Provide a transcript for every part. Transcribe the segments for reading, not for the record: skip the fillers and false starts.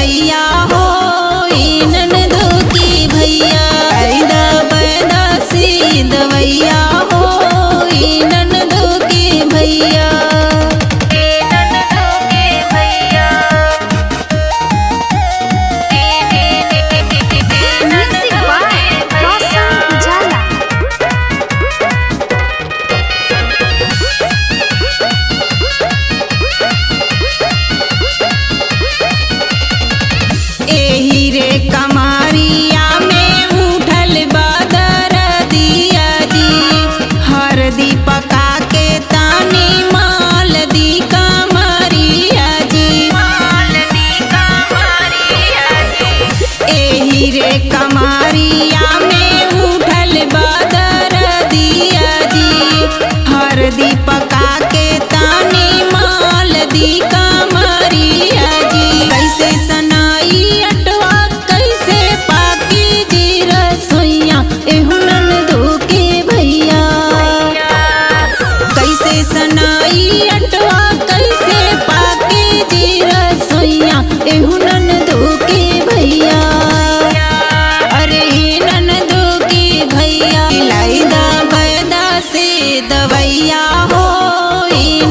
दवैया हो ननदो की भैया दा बैदा से दवैया हो ननदो की भैया कमारिया में उठल बादर दिया जी हरदी पका के तानी माल दी कमारिया जी एही रे कमारिया में उठल बादर दिया जी हरदी पका के तानी माल दी कमारिया जी कैसे सनाई सनाई अटवा कैसे पाके जी रसोइया एहू ननदो के भैया अरे ननदो के भैया लाई दा बैदा से दवैया हो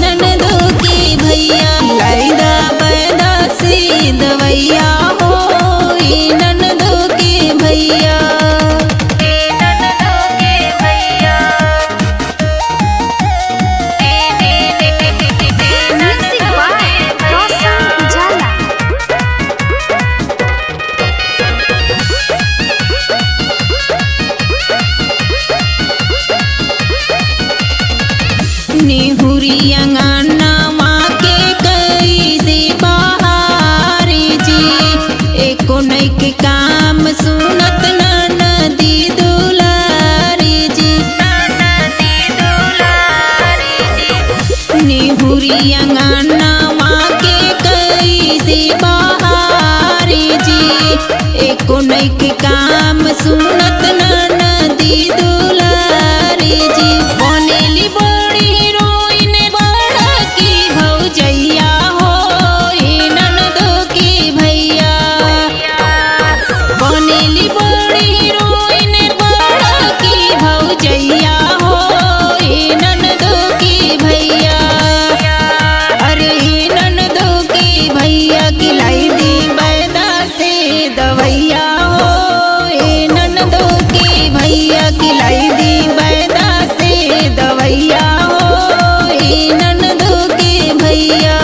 ननदो के भैया लाई दा बैदा से दवैया हो ननदो के भैया निहुरी अंगना माँ के कैसे बहार जी एको नैक काम सुनत ननदी दुलारी जी निहुरी अंगना माँ के कैसे बहार जी एको नैक काम सुनत ननदी दुलारी जी बनेली जैया हो ननदो की भैया बनेली बड़ी रोइन बड़ा की भौजैया हो ननदो की भैया अरे ननदो की भैया खिलाई दी बैदा से दवैया हो ननदो की भैया खिलाई दी बैदा से दवैया हो ननदो की भैया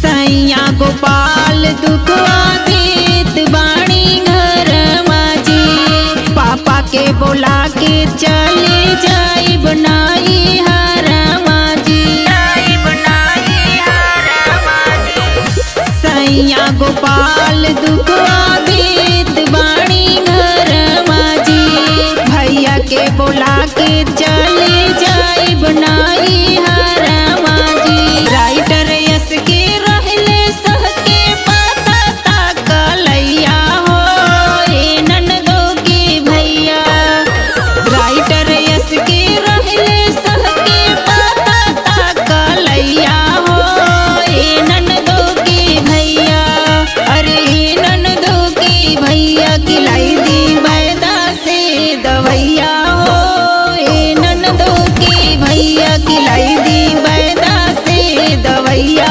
सैया गोपाल दुखवा देत बाणी घर माजी पापा के बोला के चले जाई बनाई हर माजी सैया गोपाल दुखवा देत बाणी घर माजी भैया के बोला के चले जाई बनाई हर माजी राइटर यस के रहले सह के पता तकलैया हो ननदो की भैया राइटर यस के रहले सह के पता तकलैया हो ननदो की भैया अरे ननदो की भैया खिलाई दी बैदा से दवैया हो ननदो की भैया खिलाई दी बैदा से दवैया